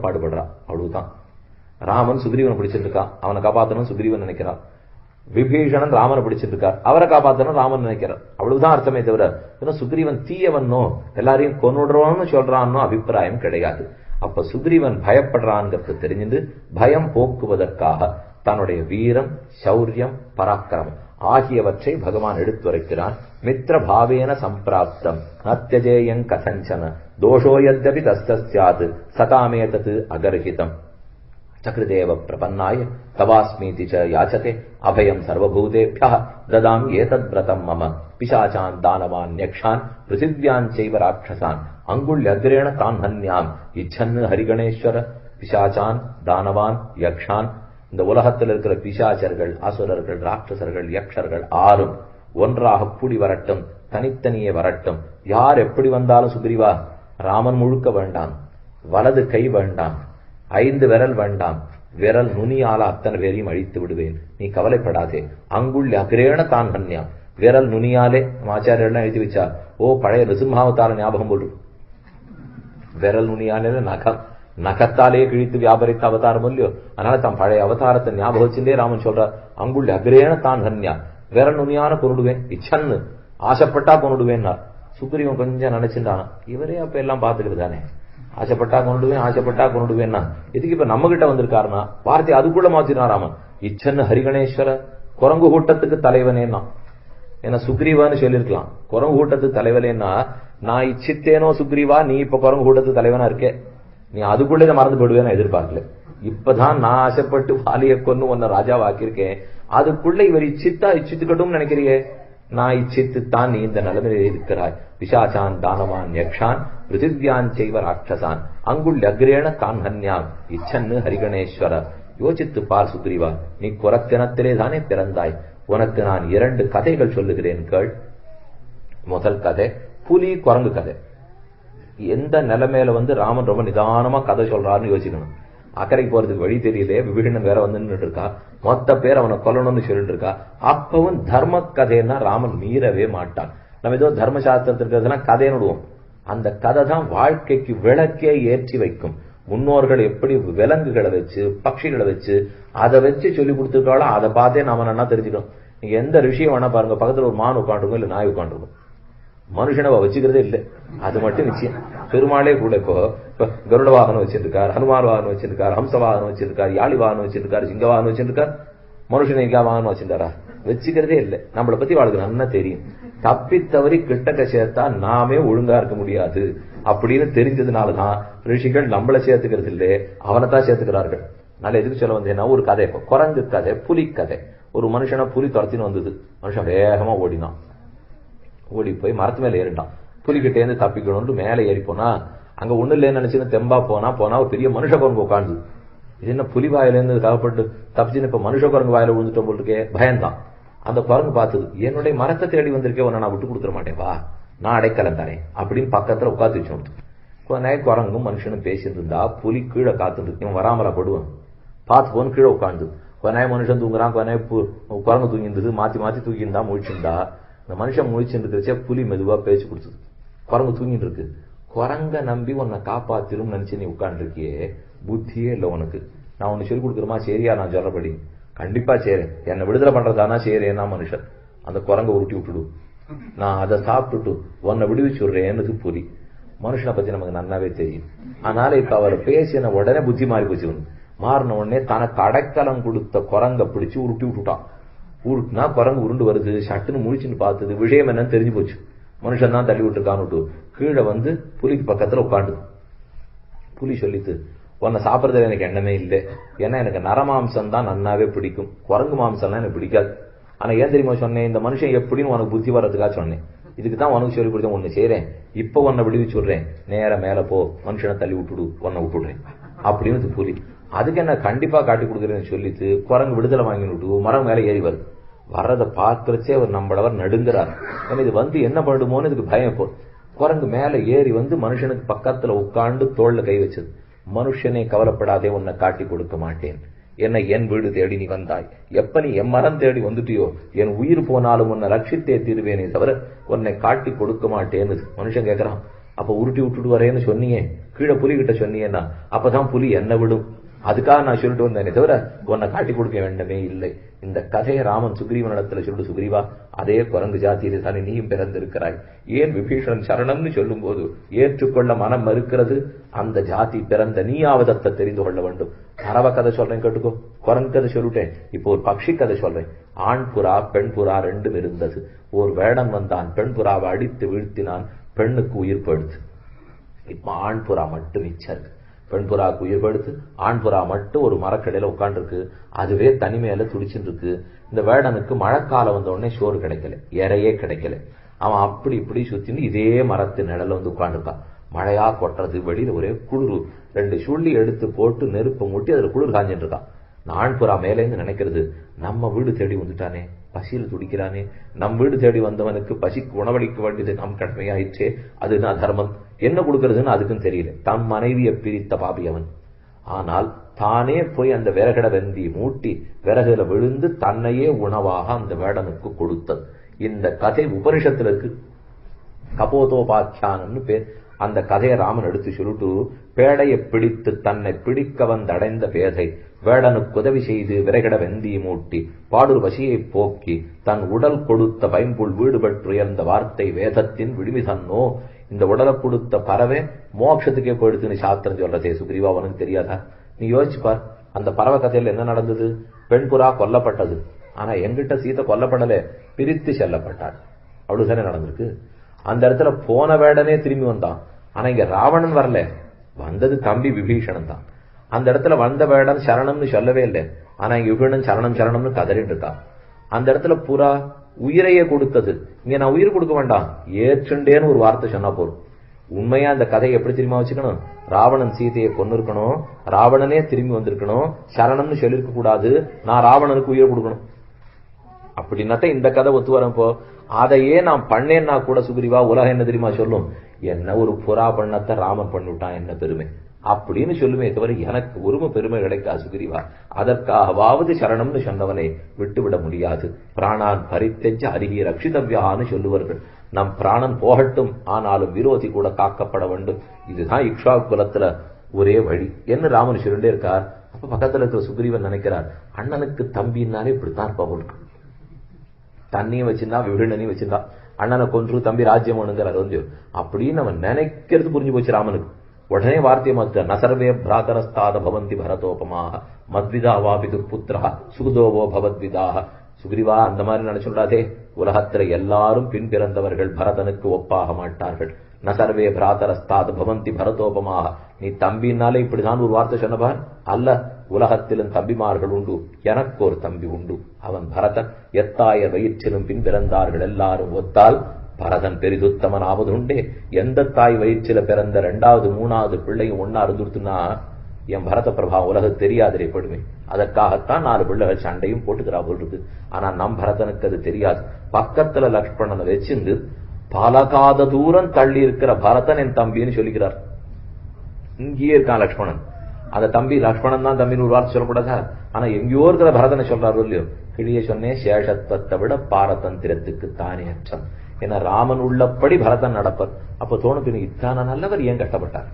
பாடுபடுறா. அவ்வளவுதான். ராமன் சுக்ரீவனை பிடிச்சிருக்கான், அவனை காப்பாத்தணும் சுக்ரீவன் நினைக்கிறான். விபீஷணன் ராமனை பிடிச்சிருக்கார், அவரை காப்பாத்தணும் ராமன் நினைக்கிறார். அவ்வளவுதான் அர்த்தமே தவிர சுக்ரீவன் தீயவனோ எல்லாரையும் கொன்னுடுறோம்னு சொல்றான்னோ அபிப்பிராயம் கிடையாது. அப்ப சுக்ரீவன் பயப்படுறான்ங்கிறது தெரிஞ்சுட்டு பயம் போக்குவதற்காக தன்னுடைய வீரம், சௌரியம், பராக்கிரமம் ஆகியவற்றை பகவான் எடுத்துரைக்கிறான். மித்திர பாவேன சம்பிராப்தம் நத்யஜேயங் கதஞ்சன தோஷோயத்யபி தஸ்தஸ்யாத் சகாமேதத் அகர்ஹிதம் சக்ருதேவ பிரபன்னாய தவாஸ்மீதி ச யாச்சதே அபயம் சர்வபூதேभ्यः ததாம் ஏதத் வ்ரதம் மம பிசாசான் தானவான் யக்ஷான் பிருத்திவ்யான் சைவ ராட்சசான் அங்குள்யக்ரேண தான் ஹன்யாம் இச்சன்னு ஹரிகணேஸ்வர. பிசாசான், தானவான், யக்ஷான், இந்த உலகத்தில் இருக்கிற பிசாச்சர்கள், அசுரர்கள், ராட்சசர்கள், யக்ஷர்கள் ஆறும் ஒன்றாக கூடி வரட்டும், தனித்தனியே வரட்டும். யார் எப்படி வந்தாலும் சுக்ரீவா, ராமன் முழுக்க வேண்டாம், வலது கை வேண்டாம், 5 விரல் வேண்டாம், விரல் நுனியால அத்தனை பேரையும் அழித்து விடுவேன், நீ கவலைப்படாதே. அங்குள்ள அகிரேண தான் கன்யா, விரல் நுனியாலே ஆச்சாரியெல்லாம் எழுதி வச்சா. பழைய நிருசிம்ஹாவதார ஞாபகம் போடு. விரல் நுனியாலே நகத்தாலே கிழித்து வியாபரித்த அவதாரம் இல்லையோ, அதனால தான் பழைய அவதாரத்தை ஞாபகம் வச்சுட்டே ராமன் சொல்றார். அங்குள்ள அகிரேண தான் கன்யா, விரல் நுனியான கொண்டுடுவேன், இச்சன்னு ஆசைப்பட்டா கொண்டுடுவேன்னா. சுக்ரீவன் கொஞ்சம் நினைச்சுட்டான், இவரே அப்ப எல்லாம் பாத்துக்கிறது தானே, ஆசைப்பட்டா கொண்டுடுவேன்னா எதுக்கு இப்ப நம்ம கிட்ட வந்திருக்காருன்னா வார்த்தை அதுக்குள்ள மாத்தினான் ராமன். இச்சன்னு ஹரிகணேஸ்வர, குரங்கு கூட்டத்துக்கு தலைவனேன்னா. ஏன்னா சுக்ரீவான்னு சொல்லிருக்கலாம், குரங்கு கூட்டத்துக்கு தலைவனேன்னா நான் இச்சித்தேனோ சுக்ரீவா, நீ இப்ப குரங்கு கூட்டத்துக்கு தலைவனா இருக்கே, நீ அதுக்குள்ளே மறந்து போடுவேன்னு எதிர்பார்க்கல. இப்பதான் நான் ஆசைப்பட்டு வாலிய கொன்னு உன்ன ராஜாவாக்கியிருக்கேன், அதுக்குள்ள இவர் இச்சித்துக்கட்டும் நினைக்கிறியே, நான் இச்சித்துத்தான் நீ இந்த நிலைமையில இருக்கிறாய். பிசாசான், தானவான், யக்ஷான், பிருத்திவ்யான் செய்வ ராட்சசான் அங்குள் அக்ரேண தான் ஹன்யான் இச்சன்னு ஹரிகணேஸ்வர. யோசித்து பார் சுக்ரீவா, நீ குரத்தினத்திலே தானே பிறந்தாய். உனக்கு நான் 2 கதைகள் சொல்லுகிறேன் கேள். முதல் கதை புலி குரங்கு கதை. எந்த நிலைமையில ராமன் ரொம்ப நிதானமா கதை சொல்றாருன்னு யோசிக்கணும். அக்கறைக்கு போறதுக்கு வழி தெரியல, விபீஷணன் வேற வந்து இருக்கா, மொத்த பேர் அவனை கொல்லணும்னு சொல்லிட்டு இருக்கா. அப்பவும் தர்ம கதைன்னா ராமன் மீறவே மாட்டான். நம்ம ஏதோ தர்மசாஸ்திரத்திற்கெல்லாம் கதைன்னு விடுவோம், அந்த கதை தான் வாழ்க்கைக்கு விளக்கே ஏற்றி வைக்கும். முன்னோர்கள் எப்படி விலங்குகளை வச்சு, பட்சிகளை வச்சு, அதை வச்சு சொல்லி கொடுத்துருக்காளோ அதை பார்த்தே நாம நல்லா தெரிஞ்சுக்கணும். நீங்க எந்த ரிஷியம் வேணா பாருங்க, பக்கத்துல ஒரு மான் உட்காந்துருக்கும், இல்ல நாய் உட்காந்துருக்கும். மனுஷனை வச்சுக்கிறதே இல்லை, அது மட்டும் நிச்சயம். பெருமாளே கூட இப்போ கருட வாகனம் வச்சிருக்கார், ஹனுமான் வாகனம் வச்சிருக்கார், ஹம்ச வாகனம் வச்சிருக்கார், யாழி வாகனம் வச்சிருக்கார், சிங்க வாகனம் வச்சிருக்கார். மனுஷனை வாகனம் வச்சிருக்காரா? வச்சுக்கிறதே இல்லை. நம்மளை பத்தி வாழ்க்கை நல்லா தெரியும். தப்பி தவறி கிட்டக்க சேர்த்தா நாமே ஒழுங்கா இருக்க முடியாது அப்படின்னு தெரிஞ்சதுனாலதான் ரிஷிகள் நம்மளை சேர்த்துக்கிறது இல்லை, அவனைத்தான் சேர்த்துக்கிறார்கள். நல்ல எதுக்கு சொல்ல வந்தேன்னா, ஒரு கதை, குரங்கு கதை, புலி கதை. ஒரு மனுஷனை புலி துரத்தின்னு வந்தது. மனுஷன் வேகமா ஓடினான். ஓடி போய் மரத்து மேல ஏறிட்டான். புலிகிட்டே இருந்து தப்பிக்கணும்னு மேல ஏறி போனா, அங்க ஒண்ணு இல்லைன்னு நினைச்சுன்னு தெம்பா போனா ஒரு பெரிய மனுஷ குரங்கு உட்காந்து. இது என்ன புலி வாயில இருந்து தகப்பட்டு தப்பிச்சுன்னு இப்ப மனுஷ குரங்கு வாயில விழுந்துட்டோம் போட்டுக்கே பயந்தான். அந்த குரங்கு பார்த்தது, என்னுடைய மரத்தை தேடி வந்திருக்கே, உன்னை நான் விட்டு கொடுத்துட மாட்டேன், வா நான் அடைக்கலம் தரேன் அப்படின்னு பக்கத்துல உட்காந்து வச்சு. குரங்கும் மனுஷனும் பேசிட்டு இருந்தா, புலி கீழே காத்துட்டு இருக்கு, வராமலா படுவான், பார்த்து போன்னு கீழே உட்காந்து. கொனாய மனுஷன் தூங்குறான், கொனாய குரங்கு தூங்கிருந்தது, மாத்தி தூக்கியிருந்தா முழிச்சிருந்தா. இந்த மனுஷன் முழிச்சுட்டு இருக்கிறச்சே புலி மெதுவா பேச்சு கொடுத்தது. குரங்கு தூங்கிட்டு இருக்கு. குரங்க நம்பி உன்னை காப்பாத்திரும் நினைச்சு நீ உட்கார்ந்து இருக்கியே, புத்தியே இல்லை உனக்கு. நான் உன்னை சொல்லி கொடுக்குறமா, சரியா நான் சொல்றபடி? கண்டிப்பா சரி, என்னை விடுதலை பண்றதானா சரியா மனுஷன். அந்த குரங்க உருட்டி விட்டுடு, நான் அதை சாப்பிட்டுட்டு உன்னை விடுவிச்சு விடுறேன்னு புலி. மனுஷனை பத்தி நமக்கு நல்லாவே தெரியும். அதனால இப்ப அவர் பேசின உடனே புத்தி மாறி போச்சு. மாறின உடனே தனக்கு அடைக்கலம் கொடுத்த குரங்க பிடிச்சு உருட்டி விட்டுட்டான். உருட்டுனா குரங்கு உருண்டு வருது, சட்டுன்னு முழிச்சுன்னு பார்த்தது, விஷயம் என்னன்னு தெரிஞ்சு போச்சு. மனுஷன் தான் தள்ளி விட்டுருக்கான்னு கீழே வந்து புலிக்கு பக்கத்துல உட்காந்து. புலி சொல்லித்து, உன்னை சாப்பிட்றதுல எனக்கு எண்ணமே இல்லை, ஏன்னா எனக்கு நரமாம்சம் தான் நன்னாவே பிடிக்கும், குரங்கு மாம்சம்லாம் எனக்கு பிடிக்காது. ஆனா ஏன் தெரியுமா சொன்னேன், இந்த மனுஷன் எப்படின்னு உனக்கு புத்தி வர்றதுக்காக சொன்னேன். இதுக்கு தான் உனக்கு சொல்லி கொடுத்தேன், ஒண்ணு செய்றேன், இப்ப உன்னை விடுவிச்சு விடுறேன், நேர மேல போ, மனுஷனை தள்ளி விட்டுடு, உன்னை விட்டுடுறேன் அப்படின்னு புலி. அதுக்கு என்ன கண்டிப்பா காட்டி கொடுக்குறேன்னு சொல்லிட்டு குரங்கு விடுதலை வாங்கி விட்டு மரம் மேல ஏறி வருது. வர்றதை பார்க்கறச்சே அவர் நம்மளவர் நடுங்கிறார். ஏன்னா இது வந்து என்ன பண்ணுமோன்னு இதுக்கு பயம். இப்போ குரங்கு மேல ஏறி வந்து மனுஷனுக்கு பக்கத்துல உட்காந்து தோல்ல கை வச்சது. மனுஷனே கவலைப்படாதே, உன்னை காட்டி கொடுக்க மாட்டேன், என்ன என் வீடு தேடி நீ வந்தாய், எப்ப நீ என் மரம் தேடி வந்துட்டியோ என் உயிர் போனாலும் உன்னை ரட்சித்தே தீருவேனே தவிர உன்னை காட்டி கொடுக்க மாட்டேன்னு மனுஷன் கேட்கறான். அப்ப உருட்டி விட்டுட்டு வரேன்னு சொன்னீங்க, கீழே புலி கிட்ட சொன்னீங்கன்னா அப்பதான் புலி என்ன விடும். அதுக்காக நான் சொல்லிட்டு வந்தேனே தவிர உன்னை காட்டி கொடுக்க வேண்டுமே இல்லை. இந்த கதையை ராமன் சுக்ரீவனிடத்துல சொல்லிட்டு, சுக்ரீவா அதே குரங்கு ஜாத்தியிலே தானே நீயும் பிறந்திருக்கிறாய், ஏன் விபீஷணன் சரணம்னு சொல்லும் போது ஏற்றுக்கொள்ள மனம் மறுக்கிறது? அந்த ஜாதி பிறந்த நீயாவதத்தை தெரிந்து கொள்ள வேண்டும். பறவை கதை சொல்றேன் கேட்டுக்கோ, குரங்கு கதை சொல்லிட்டேன். இப்போ ஒரு பக்ஷி கதை சொல்றேன். ஆண் புறா பெண் புறா ரெண்டும் இருந்தது. ஒரு வேடன் வந்தான், பெண் புறாவை அடித்து வீழ்த்தினான், பெண்ணுக்கு உயிர் படுத்து. இப்ப ஆண் புறா மட்டும் மிச்சம். பெண் புறாவுக்கு உயிர் படுத்து ஆண் புறா மட்டும் ஒரு மரக்கடையில உட்காந்துருக்கு. அதுவே தனிமையில துடிச்சுட்டு இருக்கு. இந்த வேடனுக்கு மழைக்காலம் வந்த உடனே சோறு கிடைக்கல, இறையே கிடைக்கல. அவன் அப்படி இப்படி சுத்தின்னு இதே மரத்து நிழல வந்து உட்காந்துருக்கான். மழையா கொட்டுறது, வெளியில ஒரே குளிர். 2 சுள்ளி எடுத்து போட்டு நெருப்பை மூட்டி அதுல குளிர் காஞ்சிட்டு இருக்கான். ஆண் புறா மேலேந்து நினைக்கிறது, நம்ம வீடு தேடி வந்துட்டானே, பசியில் துடிக்கிறானே, நம் வீடு தேடி வந்தவனுக்கு பசிக்கு உணவளிக்க வேண்டியது நம் கடமையாயிற்றே, அதுதான் தர்மம். என்ன கொடுக்கறதுன்னு அதுக்கும் தெரியல. தம் மனைவியை பிரித்த பாபி அவன். ஆனால் தானே போய் அந்த விறகட வெந்தி மூட்டி விறகுல விழுந்து தன்னையே உணவாக அந்த வேடனுக்கு கொடுத்தது. இந்த கதை உபனிஷத்துல இருக்கு. கபோதோபாக்கியானம்னு பேர். அந்த கதையை ராமன் எடுத்து சொல்லிட்டு, பேடையை பிடித்து தன்னை பிடிக்க வந்தடைந்த பேதை வேடனுக்கு உதவி செய்து விறகிட வெந்தி மூட்டி பாடூர் வசியை போக்கி தன் உடல் கொடுத்த பைம்புள் வீடு பெற்றுயர்ந்த வார்த்தை வேதத்தின் விடுமிதன்னோ. இந்த உடலை கொடுத்த பறவை மோட்சத்துக்கே போயிடுத்துன்னு சாஸ்திரம் சொல்றதே சுக்ரீவா, அவனுக்கு தெரியாதா? நீ யோசிச்சுப்பார். அந்த பறவை கதையில என்ன நடந்தது? பெண் புறா கொல்லப்பட்டது. ஆனா எங்கிட்ட சீதை கொல்லப்படல, பிரித்து செல்லப்பட்டாள். அவ்வளவுதானே நடந்திருக்கு. அந்த இடத்துல போன வேடனே திரும்பி வந்தான். ஆனா இங்க ராவணன் வரல, வந்தது தம்பி விபீஷணன் தான். அந்த இடத்துல வந்த வேடன் சரணம்னு சொல்லவே இல்லை. ஆனா இங்க விபீஷணன் சரணம் சரணம்னு கதறிட்டு இருக்கான். அந்த இடத்துல புறா உயிரையே கொடுத்தது. இங்க நான் உயிர் கொடுக்க வேண்டாம், ஏற்றுண்டேன்னு ஒரு வார்த்தை சொன்னா போதும். உண்மையா அந்த கதையை எப்படி தெரியுமா வச்சுக்கணும்? ராவணன் சீதையை கொண்டு இருக்கணும், ராவணனே திரும்பி வந்திருக்கணும், சரணம்னு சொல்லிருக்க கூடாது, நான் ராவணனுக்கு உயிர் கொடுக்கணும். அப்படின்னாத்த இந்த கதை ஒத்து வரப்போ அதையே நான் பண்ணேன்னா கூட சுக்ரீவா உலகம் என்ன தெரியுமா சொல்லும்? என்ன ஒரு புறா பண்ணத்தை ராமன் பண்ணிவிட்டான், என்ன பெருமை அப்படின்னு சொல்லுமே தவிர எனக்கு ஒருமை பெருமை கிடைக்காது சுக்ரீவா. அதற்காகவாவது சரணம்னு சொன்னவனை விட்டுவிட முடியாது. பிராணான் பரித்தெஞ்ச அருகி ரட்சிதவ்யான்னு சொல்லுவார்கள். நம் பிராணன் போகட்டும், ஆனாலும் விரோதி கூட காக்கப்பட வேண்டும். இதுதான் இக்ஷா குலத்துல ஒரே வழி என்று ராமன் சொல்லிட்டே இருக்கார். அப்ப பக்கத்துல இருக்கிற சுக்ரீவன் நினைக்கிறார், அண்ணனுக்கு தம்பின்னாலே இப்படித்தான் இருப்பவர்களுக்கு. தண்ணியும் வச்சிருந்தா விபீஷணனையும் வச்சிருந்தா, அண்ணனை கொன்று தம்பி ராஜ்யம் ஒண்ணுங்கிறார் வந்து அப்படின்னு அவன் நினைக்கிறது புரிஞ்சு போச்சு ராமனுக்கு. உடனே வார்த்தையை மாத்த, நசர்வே பிராதரஸ்தாத பவந்தி பரதோபமாக மத்விதா வாபிது புத்திரா சுகுதோவோ பவத்விதாக. சுக்ரீவா அந்த மாதிரி நினைச்சுடாதே, உலகத்துல எல்லாரும் பின் பிறந்தவர்கள் பரதனுக்கு ஒப்பாக மாட்டார்கள். நசர்வே பிராதரஸ்தாத பவந்தி பரதோபமாக. நீ தம்பினாலே இப்படிதான் ஒரு வார்த்தை சொன்னபார் அல்ல, உலகத்திலும் தம்பிமார்கள் உண்டு, எனக்கு ஒரு தம்பி உண்டு, அவன் பரதன். எத்தாயர் வயிற்றிலும் பின் பிறந்தார்கள் எல்லாரும் ஒத்தால் பரதன் பெரிதுத்தமன் ஆவது உண்டே. எந்த தாய் வயிற்றில பிறந்த 2வது 3வது பிள்ளையும் ஒன்னா இருந்துருத்துனா என் பரத பிரபா உலகம் தெரியாதே படுமே. அதற்காகத்தான் 4 பிள்ளைகள் சண்டையும் போட்டுக்கிறா போல் இருக்கு. ஆனா நம் பரதனுக்கு அது தெரியாது. பக்கத்துல லக்ஷ்மணனை வச்சிருந்து பலகாத தூரம் தள்ளி இருக்கிற பரதன் என் தம்பின்னு சொல்லிக்கிறார். இங்கேயே இருக்கான் லக்ஷ்மணன். அந்த தம்பி லக்ஷ்மணன் தான் தம்பின்னு ஒரு வார்த்தை சொல்லக்கூடாதா? ஆனா எங்கேயோ இருக்கிற பரதனை சொல்றாரு இல்லையோ. கிளிய சொன்னேன், சேஷத்துவத்தை விட பாரதந்திரத்துக்கு தானே அச்சம். ஏன்னா ராமன் உள்ளபடி பரதன் நடப்பர். அப்ப தோணுக்கு இத்தான நல்லவர் ஏன் கஷ்டப்பட்டார்?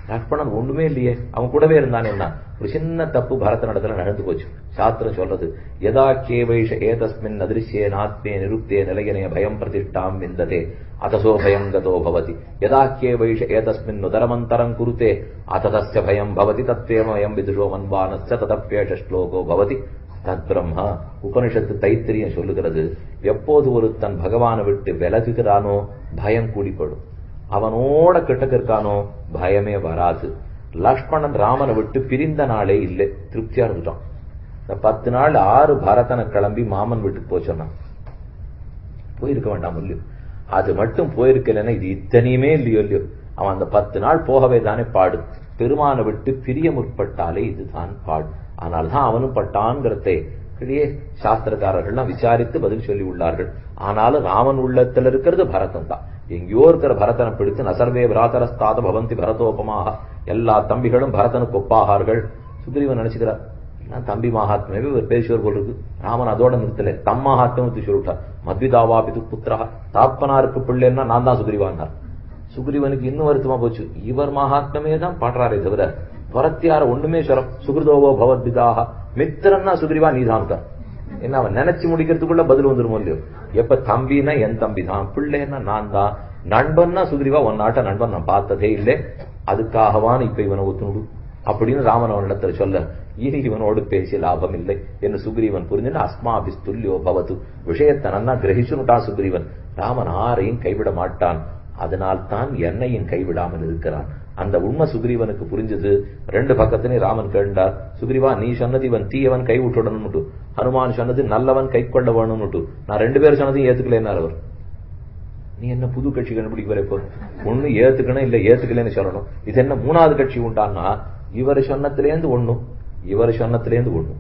லக்ஷ்மணன் ஒண்ணுமே இல்லையே, அவன் கூடவே இருந்தான். என்ன ஒரு சின்ன தப்பு பரத நடத்துல நடந்து போச்சு. சாஸ்திரம் சொல்றது, யதா கேவைஷ ஏதஸ்மின் அதிருஷ்யே நாத்மே நிருப்தே நிலையனே பயம் பிரதிஷ்டாம் விந்ததே அதசோ பயங்கதோ பவதி. யதா கேவைஷ ஏதஸ்மின் உதரமந்தரம் குருதே அததஸ்ய பயம் பவதி தத்வேமயம் விதுஷோ மன்வானஸ்ய ததப்யேஷ ஸ்லோகோ பவதி. தத் பிரம்மா உபனிஷத்து தைத்திரியம் சொல்லுகிறது, எப்போது ஒருத்தன் பகவானை விட்டு விலகுகிறானோ பயம் கூடிப்படும், அவனோட கிட்டக்க இருக்கானோ பயமே வராது. லக்ஷ்மணன் ராமனை விட்டு பிரிந்த நாளே இல்லை, திருப்தியா இருந்துட்டான். இந்த 10 நாள் 6 பரதனை கிளம்பி மாமன் வீட்டுக்கு போச்சோன்னான். போயிருக்க வேண்டாம் இல்லையோ? அது மட்டும் போயிருக்கலன்னா இது இத்தனையுமே இல்லையோ இல்லையோ. அவன் அந்த 10 நாள் போகவே தானே பாடு. பெருமானை விட்டு பிரிய முற்பட்டாலே இதுதான் பாடு. ஆனால்தான் அவனும் பட்டான்கிறதே கிடையே சாஸ்திரக்காரர்கள்லாம் விசாரித்து பதில் சொல்லி உள்ளார்கள். ஆனாலும் ராமன் உள்ளத்துல இருக்கிறது பரதன் தான். எங்கேயோ இருக்கிற பரதனை பிடித்து நசர்வே பிராதரஸ்தாத பவந்தி பரதோபமாக, எல்லா தம்பிகளும் பரதனுக்கு ஒப்பாகார்கள். சுக்ரீவன் நினைச்சுக்கிறார், தம்பி மகாத்மாவே ஒரு பேசுவர் போல் இருக்கு. ராமன் அதோட நிறுத்தல, தம் மகாத்மா சொல்லிட்டார். மத்விதாவாபிது புத்திரா, தாப்பனாருக்கு பிள்ளைன்னா நான் தான் சுக்ரீவான்னார். சுக்ரீவனுக்கு இன்னும் வருத்தமா போச்சு. இவர் மகாத்மே தான் பாடுறாரே தவிர துரத்தியார ஒண்ணுமே சொல்ல. சுகிருதோவோ பவத்விதாக மித்திரன்னா சுக்ரீவா நீதான் இருக்கார். என்ன அவன் நினைச்சு முடிக்கிறதுக்குள்ள பதில் வந்துருமோ இல்லையோ. எப்ப தம்பினா என் தம்பி தான், பிள்ளைன்னா நான் தான், நண்பன்னா சுக்ரீவா ஒன்னாட்ட நண்பன் நான் பார்த்ததே இல்லை, அதுக்காகவான் இப்ப இவனை ஒத்துணுடு அப்படின்னு ராமன் அவனிடத்துல சொல்ல, இனி இவனோடு பேசி லாபம் இல்லை என்று சுக்ரீவன் புரிஞ்சுன்னு அஸ்மாபிஸ்துல்யோ பவது விஷயத்தை நன்னா கிரகிச்சுட்டான் சுக்ரீவன். ராமன் ஆரையும் கைவிட மாட்டான், அதனால் தான் என்னையும் கைவிடாமல் இருக்கிறான். அந்த உண்மை சுக்ரீவனுக்கு புரிஞ்சது. ரெண்டு பக்கத்திலையும் ராமன் கேட்டார், சுக்ரீவா நீ சொன்னது இவன் தீயவன் கை விட்டுடணும்னுட்டு, ஹனுமான் சொன்னது நல்லவன் கை கொள்ள வேணும்னுட்டு, நான் ரெண்டு பேரும் சொன்னதையும் ஏத்துக்கலைன்னார் அவர். நீ என்ன புது கட்சி கண்டுபிடிக்கிற? இப்போ ஒண்ணு ஏத்துக்கணும் இல்ல ஏத்துக்கலன்னு சொல்லணும். இது என்ன மூணாவது கட்சி உண்டான்னா இவர் சொன்னத்திலேருந்து ஒண்ணும் இவர் சொன்னத்திலேருந்து ஒண்ணும்.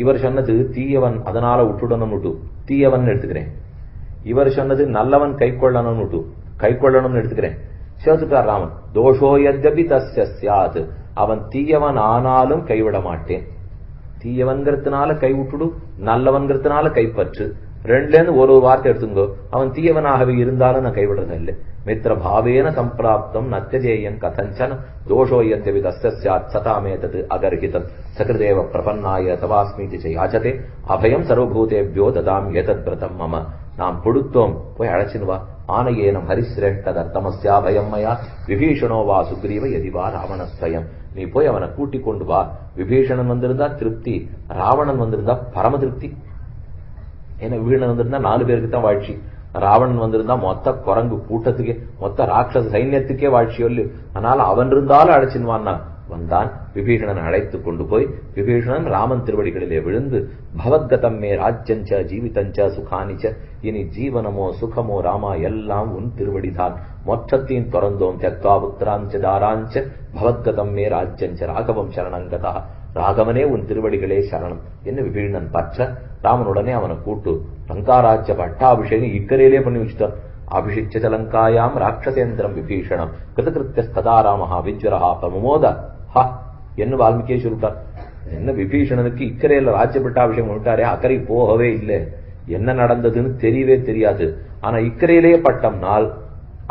இவர் சொன்னது தீயவன் அதனால விட்டுடணும்னுட்டு தீயவன் எடுத்துக்கிறேன், இவர் சொன்னது நல்லவன் கை கொள்ளணும்னுட்டு கை கொள்ளணும்னு எடுத்துக்கிறேன். சேர்த்துட்டார் ராமன். தோஷோ யத்யபி தஸ்ய ஸ்யாத், அவன் தீயவன் ஆனாலும் கைவிட மாட்டேன். தீயவன்கிறதுனால கை விட்டுடு, நல்லவன்கிறதுனால கைப்பற்று, ரெண்டுல இருந்து ஒரு வார்த்தை எடுத்துங்கோ. அவன் தீயவனாகவே இருந்தாலும் நான் கைவிடுறது இல்லை. மித்திர பாவேன சம்பிராப்தம் நத்தியஜேயன் கதஞ்சன தோஷோ யத்யபி தஸ்ய ஸ்யாத் சதாமேதத் அகர்ஹிதம் சகிருதேவ பிரபன்னாய தவாஸ்மீதி ச யாச்சதே அபயம் சர்வபூதேப்யோ ததாம் ஏதத் பிரதம் மம. நாம் கொடுத்தோம், போய் அழைச்சின்னு வா. ஆனையேனம் ஹரிசிரேஷ்டதர்த்தமஸ்யா பயம் மயா விபீஷணோ வா சுக்ரீவ எதிவா ராவணஸ்வயம். நீ போய் அவனை கூட்டிக் கொண்டு வா. விபீஷணன் வந்திருந்தா திருப்தி, ராவணன் வந்திருந்தா பரம திருப்தி. ஏன்னா விபீஷணன் வந்திருந்தா 4 பேருக்கு தான் வாழ்ச்சி, ராவணன் வந்திருந்தா மொத்த குரங்கு கூட்டத்துக்கே மொத்த ராட்சச சைன்யத்துக்கே வாழ்ச்சி சொல்லு. அதனால அவன் இருந்தாலும் அழைச்சின்வான்னா வந்தான். விபீஷணன் அழைத்துக் கொண்டு போய் விபீஷணன் ராமன் திருவடிகளிலே விழுந்து பவத்கதம் மே ராஜ்யஞ்ச ஜீவிதஞ்ச சுகானிச்ச, இனி ஜீவனமோ சுகமோ ராமா எல்லாம் உன் திருவடிதான், மொற்றத்தையும் திறந்தோம் தெக்வா புத்திராஞ்ச தாராஞ்ச பவத்கதம் மே ராஜ்யஞ்ச ராகவம் சரணங்கதா, ராகவனே உன் திருவடிகளே சரணம் என்ன விபீஷணன் பற்ற. ராமனுடனே அவனை கூட்டு லங்காராஜ்ய பட்டாபிஷேகம் இக்கரையிலே பண்ணி வச்சுட்டார். அபிஷிச்ச லங்காயாம் ராட்சசேந்திரம் விபீஷணம் கிருதகிருத்தியஸ்ததா ராமஹா விஜ்வரஹா பிரமோத. ஹா என்ன வால்மீகியே சொல்லிட்டார். என்ன விபீஷணனுக்கு இக்கரையில ராஜ்ய பட்டாபிஷேகம் பண்ணிட்டாரே, அக்கறை போகவே இல்லை, என்ன நடந்ததுன்னு தெரியவே தெரியாது. ஆனா இக்கரையிலேயே பட்டம் நாள்,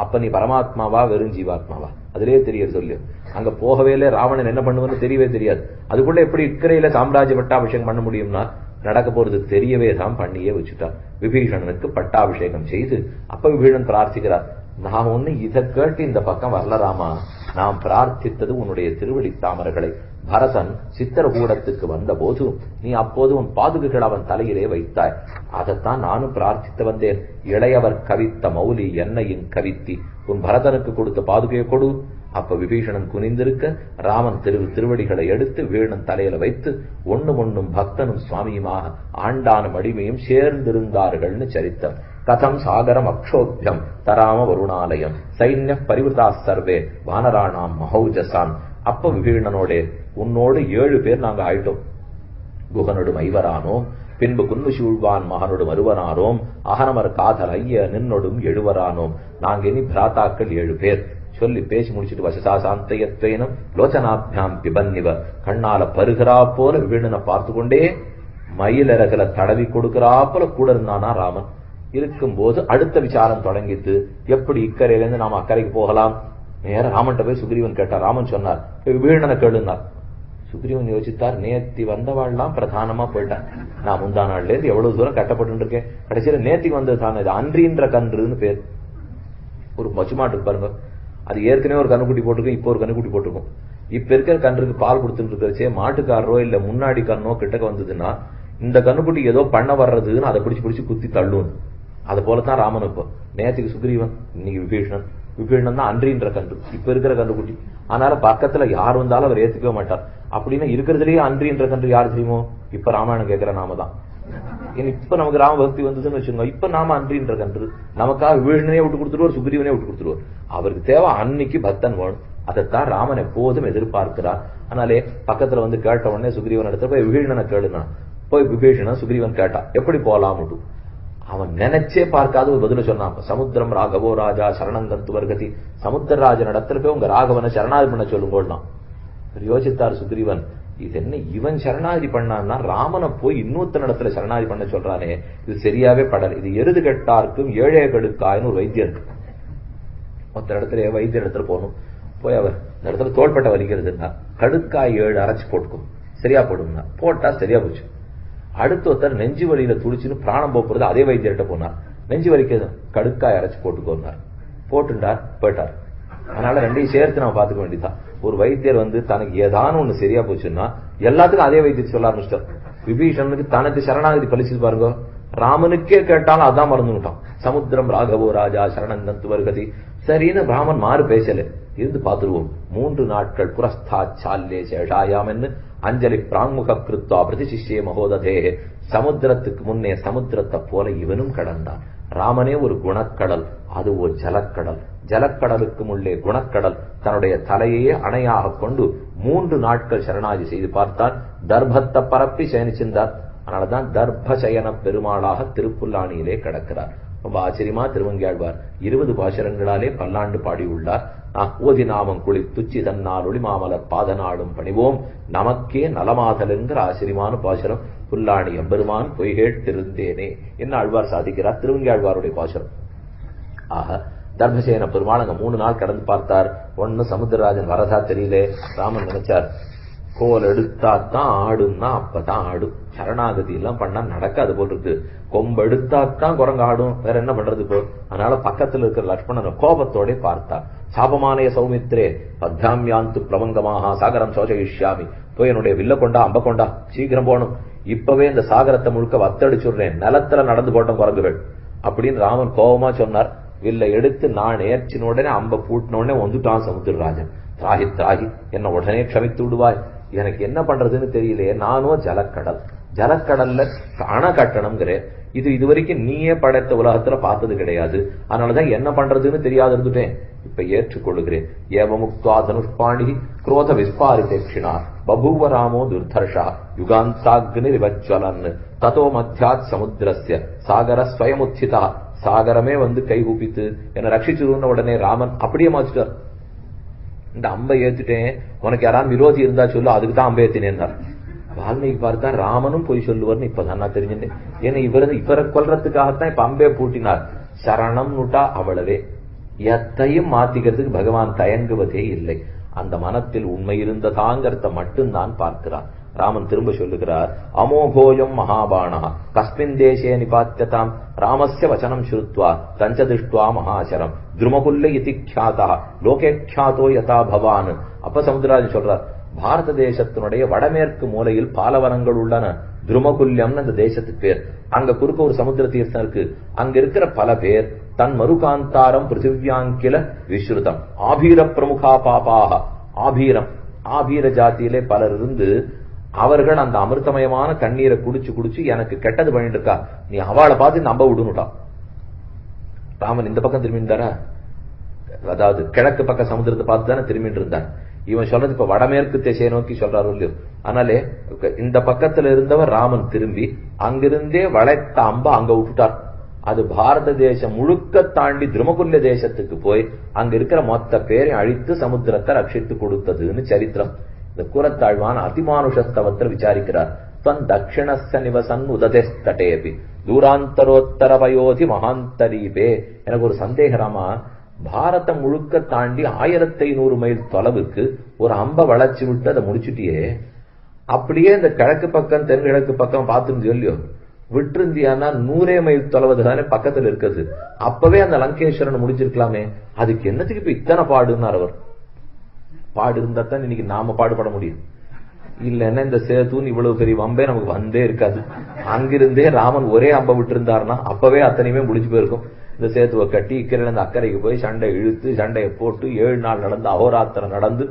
அப்ப நீ பரமாத்மாவா வெறும் ஜீவாத்மாவா அதுலயே தெரியறது சொல்லு. அங்க போகவே இல்லை, ராவணன் என்ன பண்ணுவன்னு தெரியவே தெரியாது. அதுக்குள்ள எப்படி இக்கரையில சாம்ராஜ்ய பட்டாபிஷேகம் பண்ண முடியும்னா நடக்க போறது தெரியவே தான் பண்ணியே வச்சுட்டார். விபீஷணனுக்கு பட்டாபிஷேகம் செய்து அப்ப விபீஷணன் பிரார்த்திக்கிறார், நான் ஒண்ணு இதை கேட்டு இந்த பக்கம் வரலராமா, நாம் பிரார்த்தித்தது உன்னுடைய திருவடி தாமர்களை. பரதன் சித்திரகூடத்துக்கு வந்த போது நீ அப்போது உன் பாதுகைகள் அவன் தலையிலே வைத்தாய், அதைத்தான் நானும் பிரார்த்தித்து வந்தேன். இளையவர் கவித்த மௌலி என்னையும் கவித்தி, உன் பரதனுக்கு கொடுத்த பாதுகையை கொடு. அப்ப விபீஷணன் குனிந்திருக்க ராமன் திருவடிகளை எடுத்து விபீஷணன் தலையில வைத்து ஒண்ணும் பக்தனும் சுவாமியுமாக ஆண்டானும் அடிமையும் சேர்ந்திருந்தார்கள்னு சரித்தம். கதம் சாகரம் அக்ஷோபியம் தராம வருணாலயம் சைன்ய பரிவிருதா சர்வே வானராணாம் மஹௌஜசான். அப்ப விபீஷணனோட உன்னோடு 7 பேர் நாங்க ஆயிட்டோம். குகனோடும் 5வரானோம், பின்பு குன்னு சூழ்வான் மகனோடும் 6வரானோம், அகனமர் காதல் ஐய நின்னோடும் 7வரானோம். நாங்க இனி பிராத்தாக்கள் 7 பேர் சொல்லி பேசி முடிச்சுட்டு வசசா சாந்தயத்வேனம் லோச்சனாபியாம் பிபன்னிவ, கண்ணால பருகிறா போல விபீஷணனை பார்த்து கொண்டே மயிலரகல தடவி கொடுக்கிறாப்போல கூட இருந்தானா ராமன். இருக்கும்போது அடுத்த விசாரம் தொடங்கிட்டு, எப்படி இக்கரையிலிருந்து நாம அக்கறைக்கு போகலாம். நேர ராமன்ட்ட போய் சுக்ரீவன் கேட்டார். ராமன் சொன்னார், விபீஷணனை கேளுனார். சுக்ரீவன் யோசித்தார், நேத்தி வந்தவாள்லாம் பிரதானமா போயிட்டான், நான் முந்தா நாள்ல இருந்து எவ்வளவு தூரம் கட்டப்பட்டு இருக்கேன், கடைசியில நேத்திக்கு வந்தது தானே, இது அன்றின்ற கன்றுன்னு பேர். ஒரு பசுமாட்டுக்கு பாருங்க, அது ஏற்கனவே ஒரு கண்ணுக்குட்டி போட்டிருக்கும், இப்போ ஒரு கண்ணுக்குட்டி போட்டிருக்கும். இப்ப இருக்கிற கன்றுக்கு பால் கொடுத்துட்டு இருக்கிறச்சே மாட்டுக்காரரோ இல்ல முன்னாடி கண்ணோ கிட்டக்க வந்ததுன்னா இந்த கண்ணுக்குட்டி ஏதோ பண்ண வர்றதுன்னு அதை பிடிச்சு குத்தி தள்ளும். அது போலதான் ராமன். இப்போ நேத்துக்கு சுக்ரீவன், இன்னைக்கு விபீஷணன். விபீஷணன் தான் அன்றின்ற கன்று, இப்ப இருக்கிற கன்றுக்குட்டி. ஆனால பக்கத்துல யார் வந்தாலும் அவர் ஏத்துக்கவே மாட்டார். அப்படின்னா இருக்கிறதுலயே அன்றின்ற கன்று யார் தெரியுமோ? இப்ப ராமாயணம் கேட்கிற நாம தான். இப்ப நமக்கு ராம பக்தி வந்ததுன்னு வச்சுக்கோங்க, இப்ப நாம அன்றின்ற கன்று. நமக்காக விபீஷணனே விட்டு கொடுத்துருவார், சுக்ரீவனே விட்டு கொடுத்துருவார். அவருக்கு தேவை அன்னைக்கு பக்தன் வேணும். அதைத்தான் ராமன் எப்போதும் எதிர்பார்க்கிறார். அதனாலே பக்கத்துல வந்து கேட்ட உடனே சுக்ரீவன் இடத்துல போய் விபீஷணனை கேளுனா, போய் விபீஷணன் சுக்ரீவன் கேட்டா எப்படி போலாம்ட்டு அவன் நினைச்சே பார்க்காத ஒரு பதில சொன்னான். சமுத்திரம் ராகவோ ராஜா சரணங்கந்து வர்கதி, சமுத்திரராஜன் இடத்துல போய் உங்க ராகவனை சரணாதி பண்ண சொல்லுங்கோலாம். யோசித்தார் சுக்ரீவன், இது என்ன இவன் சரணாதி பண்ணான்னா ராமனை போய் இன்னொருத்தன் இடத்துல சரணாதி பண்ண சொல்றானே, இது சரியாவே படல. இது எருது கெட்டார்க்கும் ஏழை கெடுக்காயின்னு ஒரு வைத்தியம் இருக்கு. மொத்த இடத்துல வைத்திய இடத்துல போகணும். போய் அவர் இந்த இடத்துல தோள்பட்டை வலிக்கிறதுன்னா கடுக்காய் 7 அரைச்சு போட்டுக்கும், சரியா போடும்னா போட்டா சரியா போச்சு. அடுத்த ஒருத்தர் நெஞ்சு வலியில துடிச்சுன்னு பிராணம் போறது, அதே வைத்தியர்கிட்ட போனார். நெஞ்சு வலிக்கிறது, கடுக்காய் அரைச்சு போட்டுக்கோனார். போட்டுட்டார், போயிட்டார். அதனால ரெண்டையும் சேர்த்து நம்ம பாத்துக்க வேண்டியதான். ஒரு வைத்தியர் தனக்கு ஏதான ஒண்ணு சரியா போச்சுன்னா எல்லாத்துக்கும் அதே வைத்தியர் சொல்ல ஆரம்பிச்சிட்டார். விபீஷணனுக்கு தனக்கு சரணாகதி பலிச்சு பாருங்க, ராமனுக்கே கேட்டாலும் அதான் மறந்துட்டான். சமுத்திரம் ராகவோ ராஜா சரணந்தந்து வருகதி. சரின்னு ராமன் மாறு பேசல, இருந்து பார்த்துருவோம். 3 நாட்கள் புரஸ்தா சால்லே சேஷாயாம் என்று அஞ்சலி பிராங்முக கிருத்வா பிரதிசிஷ்யே மகோததே. சமுத்திரத்துக்கு முன்னே சமுத்திரத்தை போல இவனும் கடந்தான். ராமனே ஒரு குணக்கடல், அது ஒரு ஜலக்கடல். ஜலக்கடலுக்கு உள்ளே குணக்கடல் தன்னுடைய தலையே அணையாக கொண்டு 3 நாட்கள் சரணாகி செய்து பார்த்தார். தர்பத்தை பரப்பி சயனிச்சிருந்தார். அதனாலதான் தர்பசயன பெருமாளாக திருப்புல்லாணியிலே கிடக்கிறார். ரொம்ப ஆச்சரியமா திருவங்கியாழ்வார் 20 பாசுரங்களாலே பல்லாண்டு பாடியுள்ளார். ஓதி நாமம் குளி துச்சி தன்னால் ஒளிமாமலர் பாதநாடும் பணிவோம் நமக்கே நலமாதல் என்கிற ஆச்சரியமான பாசுரம் புல்லாணி எம்பெருமான் பொய்கேட்டிருந்தேனே என்ன ஆழ்வார் சாதிக்கிறார். திருவங்கியாழ்வாருடைய பாசுரம். ஆக தர்பசேன பெருமாள் அங்க 3 நாள் கடந்து பார்த்தார். ஒன்னு சமுத்திரராஜன் வரதா தெரியல. ராமன் நினைச்சார், கோல் எடுத்தாத்தான் ஆடும்னா அப்பதான் ஆடும். சரணாகதி எல்லாம் பண்ணா நடக்காது போல் இருக்கு. கொம்பு எடுத்தாத்தான் குரங்கு ஆடும், வேற என்ன பண்றது போ. அதனால பக்கத்துல இருக்கிற லட்சுமணன் கோபத்தோட பார்த்தார். சாபமானய சௌமித்ரே பத்தாமியாந்து பிளவங்கமாக சாகரம் சோசயிஷ்யாமி. போய் என்னுடைய வில்ல கொண்டா அம்ப கொண்டா, சீக்கிரம் போகணும். இப்பவே இந்த சாகரத்தை முழுக்க வத்தடிச்சுடுறேன், நிலத்துல நடந்து போட்டோம் குரங்குகள் அப்படின்னு ராமன் கோபமா சொன்னார். வில்ல எடுத்து நான் ஏற்றின உடனே அம்ப பூட்டின உடனே வந்துட்டான் சமுத்திரராஜன். திராகி திராகி, என்ன உடனே க்ஷமித்து விடுவாய், எனக்கு என்ன பண்றதுன்னு தெரியலையே. நானும் ஜலக்கடல், ஜலக்கடல்ல அணை கட்டணம்ங்கிறேன். இதுவரைக்கும் நீயே படைத்த உலகத்துல பார்த்தது கிடையாது. அதனாலதான் என்ன பண்றதுன்னு தெரியாது இருந்துட்டேன். இப்ப ஏற்றுக்கொள்கிறேன். ஏவமுக்த்வா தனுஷ்பாணி குரோத விஸ்பாரிதேக்ஷிணா பபூவ ராமோ துர்தர்ஷா யுகாந்தாக்னி விவஜ்வலன் ததோ மத்தியாத் சமுத்திரஸ்ய சாகர ஸ்வயமுத்திதா. சாகரமே கை கூப்பித்து என்ன ரட்சிச்சுருந்த உடனே ராமன் அப்படியே மாச்சிட்டார். இந்த அம்பை ஏத்துட்டேன், உனக்கு யாராவது விரோதி இருந்தா சொல்லு, அதுக்கு தான் அம்பை ஏத்தினேன். வால்மீகி பார்த்தா ராமனும் போய் சொல்லுவார்னு இப்பதான் நான் தெரிஞ்சுட்டேன். ஏன்னா இவரை கொல்றதுக்காகத்தான் இப்ப அம்பே பூட்டினார். சரணம் நுட்டா அவ்வளவே. எத்தையும் மாத்திக்கிறதுக்கு பகவான் தயங்குவதே இல்லை. அந்த மனத்தில் உண்மை இருந்ததாங்கிறத மட்டும்தான் பார்க்கிறார். ராமன் திரும்ப சொல்லுகிறார், அமோகோயம் மகாபாணா கஸ்மின் தேசே நிபாத்தியதாம் ராமஸ்ய வசனம் ஸ்ருத்வா தஞ்சதிஷ்டுவா மகாசரம் துருமகுல்ல இதி க்யாதா லோகே க்யாதோ யதா பவான். அப்ப சமுத்திரராஜன் சொல்றார், பாரத தேசத்தினுடைய வடமேற்கு மூலையில் பாலவனங்கள் உள்ளன. துருமகுல்யம் அந்த தேசத்துக்கு பேர். அங்க குறுக்க ஒரு சமுத்திர தீர்த்தம் இருக்கு. அங்க இருக்கிற பல பேர் தன் மருகாந்தாரம் பிருத்திவியாங்கில விஸ்ருதம் ஆபீர பிரமுகா பாபாக. ஆபீரம், ஆபீர ஜாத்தியிலே பலர் இருந்து அவர்கள் அந்த அமிர்தமயமான தண்ணீரை குடிச்சு எனக்கு கெட்டது பண்ணிட்டு இருக்கா, நீ அவளை பார்த்து நம்ப விடுனுட்டான். ராமன் இந்த பக்கம் திரும்பிட்டாரா, அதாவது கிழக்கு பக்க சமுத்திரத்தை பார்த்து தானே திரும்பிட்டு இருந்தார். இவன் சொல்றது இப்ப வடமேற்கு திசையை நோக்கி சொல்றாரு இல்லையோ. அதனாலே இந்த பக்கத்துல இருந்தவர் ராமன் திரும்பி அங்கிருந்தே வளைத்த அம்ப அங்க விட்டுட்டார். அது பாரத தேசம் முழுக்க தாண்டி திருமகுல்ய தேசத்துக்கு போய் அங்க இருக்கிற மொத்த பேரை அழித்து சமுத்திரத்தை ரட்சித்து கொடுத்ததுன்னு சரித்திரம். இந்த கூறத்தாழ்வான் அதிமானுஷஸ்தவத்தில் விசாரிக்கிறார். தன் தட்சிணஸ்ய நிவசன் உததேஸ்தடேபி தூராந்தரோத்தர வயோதி மகாந்தரீபே. எனக்கு ஒரு சந்தேகராமா, பாரதம் முழுக்க தாண்டி 1500 மைல் தொலைவுக்கு ஒரு அம்ப வளைச்சு விட்டு அதை முடிச்சுட்டியே, அப்படியே இந்த கிழக்கு பக்கம் தென்கிழக்கு பக்கம் பார்த்துன்னு சொல்லியோ விட்டுருந்தியானா 100 மைல் தொலைவது தானே பக்கத்துல இருக்குது. அப்பவே அந்த லங்கேஸ்வரன் முடிச்சிருக்கலாமே, அதுக்கு என்னத்துக்கு இப்ப இத்தனை பாடுன்னார் அவர். பாடு இருந்தா தான் இன்னைக்கு நாம பாடுபட முடியும். இல்லன்னா இந்த சேத்துன்னு இவ்வளவு பெரிய வம்பே நமக்கு வந்தே இருக்காது. அங்கிருந்தே ராமன் ஒரே அம்ப விட்டு இருந்தாருன்னா அப்பவே அத்தனையுமே முடிஞ்சு போயிருக்கும். இந்த சேத்துவை கட்டி இக்கரையில இந்த அக்கறைக்கு போய் சண்டை இழுத்து சண்டையை போட்டு 7 நாள் நடந்து அகோராத்திரம் நடந்து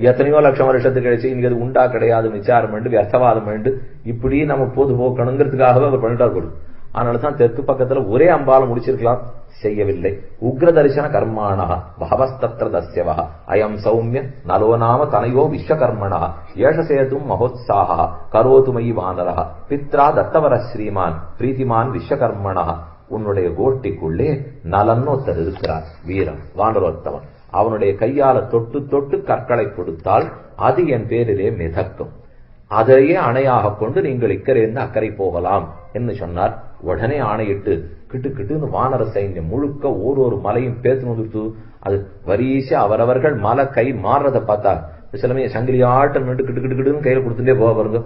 எத்தனையோ லட்சம் வருஷத்துக்கு கழிச்சு இங்க அது உண்டா கிடையாது விசாரம் வேண்டு வியர்த்தவாதம் வேண்டு இப்படி நம்ம போது போக்கணுங்கிறதுக்காகவே அவர் பண்ணிட்டா கொடு. அதனாலதான் தெற்கு பக்கத்துல ஒரே அம்பால முடிச்சிருக்கலாம், செய்யவில்லை. உக்ர தரிசன கர்மாணா பகவஸ்தத்ர தஸ்யவ அயம் சௌமிய நலோ நாம தனையோ விஸ்வகர்மணா ஏஷசேதும் மகோத்சாஹ கரோது மயி வானரா பித்ரா தத்தவர ஸ்ரீமான் பிரீத்திமான் விஸ்வகர்மணா. உன்னுடைய கோட்டிக்குள்ளே நலன் ஒருத்தர் இருக்கிறார், வீரன் வானரோத்தவன். அவனுடைய கையால தொட்டு தொட்டு கற்களை கொடுத்தால் அது என் பேரிலே மிதக்கும். அதையே அணையாக கொண்டு நீங்கள் இக்கரையிருந்து அக்கறை போகலாம் என்று சொன்னார். உடனே ஆணையிட்டு கிட்டு கிட்டு வானர சைன்யம் முழுக்க ஒரு மலையும் பேத்து வந்துட்டு அது வரிசையா அவரவர்கள் மலை கை மாறுறதை பார்த்தா சிலமே சங்கிலி ஆட்டம் நின்று கிட்டு கிட்டுன்னு கையில கொடுத்துட்டே போக பாருங்க.